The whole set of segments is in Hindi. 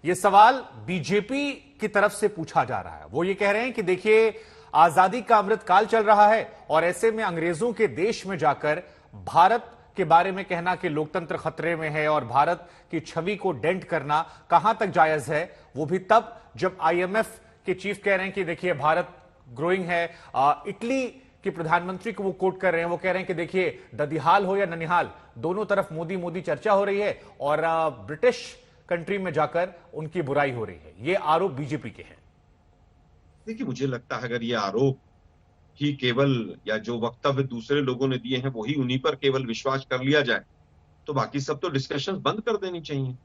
ये सवाल बीजेपी की तरफ से पूछा जा रहा है। वो ये कह रहे हैं कि देखिए, आजादी का अमृत काल चल रहा है और ऐसे में अंग्रेजों के देश में जाकर भारत के बारे में कहना कि लोकतंत्र खतरे में है और भारत की छवि को डेंट करना कहां तक जायज है, वो भी तब जब आईएमएफ के चीफ कह रहे हैं कि देखिए भारत ग्रोइंग है। इटली के प्रधानमंत्री को वो कोट कर रहे हैं, वो कह रहे हैं कि देखिए ददिहाल हो या ननिहाल, दोनों तरफ मोदी मोदी चर्चा हो रही है और ब्रिटिश कंट्री में जाकर उनकी बुराई हो रही है। ये आरोप बीजेपी के हैं। देखिए, मुझे लगता है अगर ये आरोप ही केवल या जो वक्तव्य दूसरे लोगों ने दिए हैं वही उन्हीं पर केवल विश्वास कर लिया जाए तो बाकी सब तो डिस्कशन बंद कर देनी चाहिए।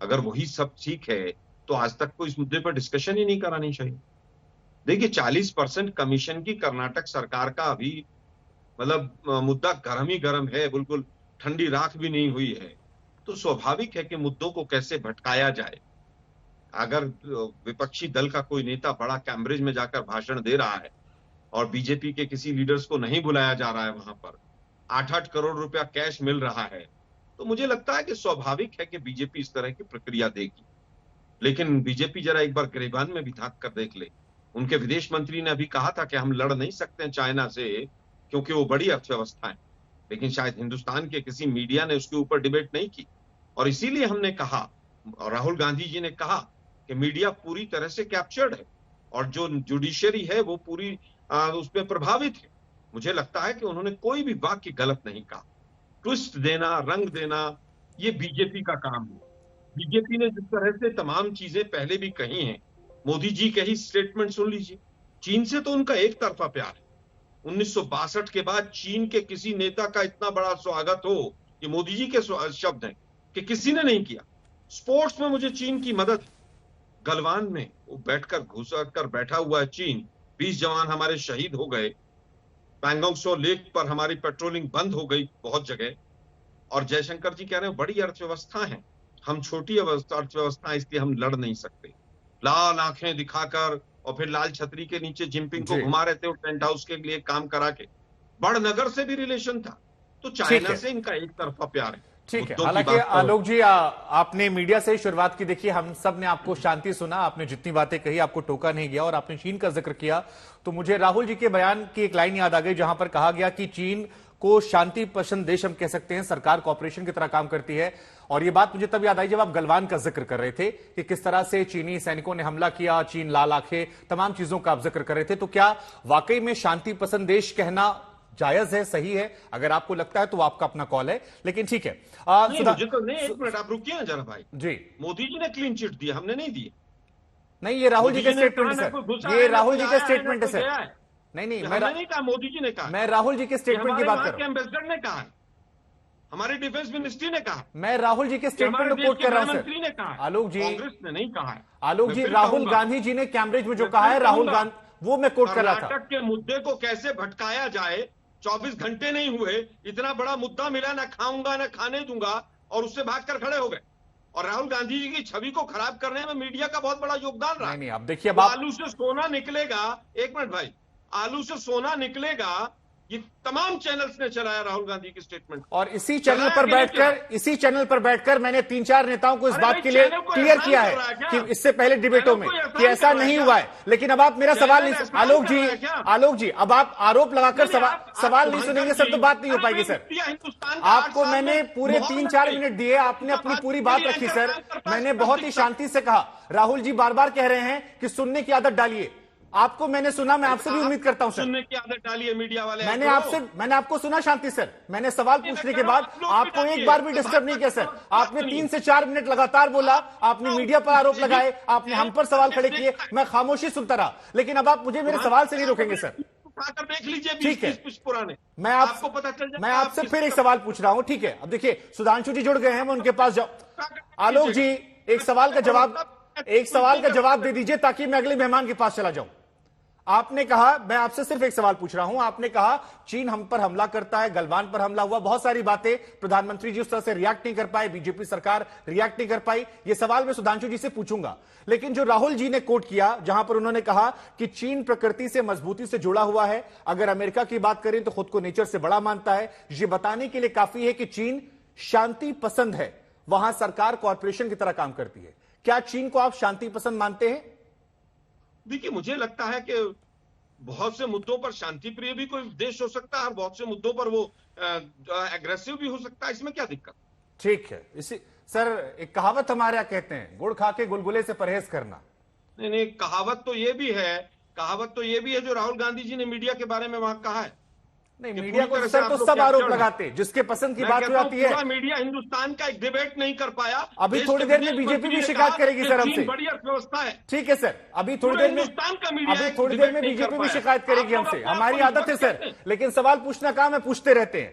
अगर वही सब ठीक है तो आज तक को इस मुद्दे पर डिस्कशन ही नहीं करानी चाहिए। देखिए, 40% कमीशन की कर्नाटक सरकार का अभी मतलब मुद्दा गर्म ही गर्म है, बिल्कुल ठंडी राख भी नहीं हुई है। तो स्वाभाविक है कि मुद्दों को कैसे भटकाया जाए। अगर विपक्षी दल का कोई नेता बड़ा कैम्ब्रिज में जाकर भाषण दे रहा है और बीजेपी के किसी लीडर्स को नहीं बुलाया जा रहा है, वहां पर 8-8 करोड़ रुपया कैश मिल रहा है, तो मुझे लगता है कि स्वाभाविक है कि बीजेपी इस तरह की प्रक्रिया देगी। लेकिन बीजेपी जरा एक बार गिरेबान में भी झांक कर देख ले। उनके विदेश मंत्री ने अभी कहा था कि हम लड़ नहीं सकते चाइना से क्योंकि वो बड़ी अर्थव्यवस्था है, लेकिन शायद हिंदुस्तान के किसी मीडिया ने उसके ऊपर डिबेट नहीं की और इसीलिए हमने कहा और राहुल गांधी जी ने कहा कि मीडिया पूरी तरह से कैप्चर्ड है और जो जुडिशरी है वो पूरी उसमें प्रभावित है। मुझे लगता है कि उन्होंने कोई भी वाक्य गलत नहीं कहा। ट्विस्ट देना, रंग देना, ये बीजेपी का काम है। बीजेपी ने जिस तरह से तमाम चीजें पहले भी कही हैं, मोदी जी के ही स्टेटमेंट सुन लीजिए। चीन से तो उनका एक तरफा प्यार है। 1962 के बाद चीन के किसी नेता का इतना बड़ा स्वागत हो, ये मोदी जी के शब्द हैं, कि किसी ने नहीं किया। स्पोर्ट्स में मुझे चीन की मदद, गलवान में वो बैठकर घुसा कर बैठा हुआ है चीन, 20 जवान हमारे शहीद हो गए। पैंगोंग त्सो लेक पर हमारी पेट्रोलिंग बंद हो गई बहुत जगह। और जयशंकर जी कह रहे हैं बड़ी अर्थव्यवस्था है, हम छोटी अर्थव्यवस्था, इसलिए हम लड़ नहीं सकते। लाल आंखें दिखाकर और फिर लाल छतरी के नीचे जिनपिंग को घुमा रहे थे वो टेंट हाउस के लिए काम करा के। बड़नगर से भी रिलेशन था। तो चाइना से इनका एक तरफा प्यार है। ठीक है। हालांकि आलोक जी, आपने मीडिया से ही शुरुआत की। देखिए, हम सब ने आपको शांति सुना, आपने जितनी बातें कही आपको टोका नहीं गया और आपने चीन का जिक्र किया, तो मुझे राहुल जी के बयान की एक लाइन याद आ गई जहां पर कहा गया कि चीन को शांति पसंद देश हम कह सकते हैं, सरकार कॉपरेशन की तरह काम करती है। और ये बात मुझे तब याद आई जब आप गलवान का जिक्र कर रहे थे कि किस तरह से चीनी सैनिकों ने हमला किया, चीन लाल आंखें, तमाम चीजों का आप जिक्र कर रहे थे। तो क्या वाकई में शांति पसंद देश कहना जायज है, सही है? अगर आपको लगता है तो आपका अपना कॉल है, लेकिन ठीक है। मुझे तो नहीं, एक मिनट आप रुकिए ना जरा भाई जी। मोदी जी ने क्लीन चिट दिया, हमने नहीं दिया। नहीं, ये राहुल जी का स्टेटमेंट है सर, ये राहुल जी का स्टेटमेंट है सर। नहीं, मैंने नहीं कहा, मोदी जी ने कहा। मैं राहुल जी के स्टेटमेंट की बात कर रहा हूं। एम्बेसडर ने कहा, हमारे डिफेंस मिनिस्ट्री ने कहा, मैं राहुल जी के स्टेटमेंट को कोट कर रहा हूं मंत्री ने कहा, आलोक जी, कांग्रेस ने नहीं कहा है। आलोक जी, राहुल गांधी जी ने कैम्ब्रिज में जो कहा है, राहुल गांधी, वो मैं कोट कर रहा था। कर्नाटक के मुद्दे को कैसे भटकाया जाए, 24 घंटे नहीं हुए, इतना बड़ा मुद्दा मिला, ना खाऊंगा ना खाने दूंगा, और उससे भागकर खड़े हो गए। और राहुल गांधी जी की छवि को खराब करने में मीडिया का बहुत बड़ा योगदान रहा। नहीं, अब देखिए, आलू से सोना निकलेगा, एक मिनट भाई, आलू से सोना निकलेगा, ये तमाम चैनल्स ने चलाया राहुल गांधी की स्टेटमेंट। और इसी चैनल पर बैठकर मैंने 3-4 नेताओं को इस बात के लिए क्लियर किया है कि इससे पहले डिबेटों में कि ऐसा नहीं हुआ है। लेकिन अब आप मेरा सवाल नहीं, आलोक जी, अब आप आरोप लगाकर सवाल नहीं सुनेंगे सर, तो बात नहीं हो पाएगी सर। आपको मैंने पूरे 3-4 मिनट दिए, आपने अपनी पूरी बात रखी सर। मैंने बहुत ही शांति से कहा, राहुल जी बार बार कह रहे हैं कि सुनने की आदत डालिए। आपको मैंने सुना, मैं आपसे भी उम्मीद करता हूं सर। सुनने की आदत डाली है मीडिया वाले। मैंने आपको सुना शांति सर। मैंने सवाल पूछने के बाद आपको एक बार भी डिस्टर्ब नहीं किया सर। आपने 3 से 4 मिनट लगातार बोला, आपने मीडिया पर आरोप लगाए, आपने हम पर सवाल खड़े किए, मैं खामोशी सुनता रहा। लेकिन अब आप मुझे मेरे सवाल से नहीं रोकेंगे सर। देख लीजिए, ठीक है, पुराने मैं आपसे फिर एक सवाल पूछ रहा हूं। ठीक है, अब देखिए सुधांशु जी जुड़ गए हैं, मैं उनके पास जाऊं। आलोक जी, एक सवाल का जवाब दे दीजिए ताकि मैं अगले मेहमान के पास चला जाऊं। आपने कहा, मैं आपसे सिर्फ एक सवाल पूछ रहा हूं, आपने कहा चीन हम पर हमला करता है, गलवान पर हमला हुआ, बहुत सारी बातें, प्रधानमंत्री जी उस तरह से रिएक्ट नहीं कर पाए, बीजेपी सरकार रिएक्ट नहीं कर पाई। यह सवाल मैं सुधांशु जी से पूछूंगा। लेकिन जो राहुल जी ने कोट किया, जहां पर उन्होंने कहा कि चीन प्रकृति से मजबूती से जुड़ा हुआ है, अगर अमेरिका की बात करें तो खुद को नेचर से बड़ा मानता है, यह बताने के लिए काफी है कि चीन शांति पसंद है, वहां सरकार कॉरपोरेशन की तरह काम करती है। क्या चीन को आप शांति पसंद मानते हैं? देखिए, मुझे लगता है कि बहुत से मुद्दों पर शांति प्रिय भी कोई देश हो सकता है और बहुत से मुद्दों पर वो एग्रेसिव भी हो सकता है। इसमें क्या दिक्कत? ठीक है। इसी सर, एक कहावत हमारे यहाँ कहते हैं, गुड़ खा के गुलगुले से परहेज करना। नहीं नहीं, कहावत तो ये भी है जो राहुल गांधी जी ने मीडिया के बारे में वहां कहा है। नहीं, कि मीडिया पूरी को तरह से सर आप तो लोग सब आरोप कैप्चर्ड हैं। लगाते हैं, जिसके पसंद की मैं बात हो कहता हूं, जाती है। पूरा मीडिया हिंदुस्तान का एक डिबेट नहीं कर पाया। अभी देश थोड़ी के देर में विदेश बीजेपी मंत्री भी ने शिकायत कहा करेगी कि सर चीन हमसे। बड़ी अर्थव्यवस्था है। ठीक है सर, अभी थोड़ी पूरे देर में हिंदुस्तान का मीडिया अभी एक थोड़ी देर डिबेट में नहीं कर बीजेपी भी पाया। शिकायत करेगी आप लोग हमसे। अपने आप हमारी को आदत है निष्पक्ष सर, कहते हैं। लेकिन सवाल पूछना काम है, पूछते रहते हैं।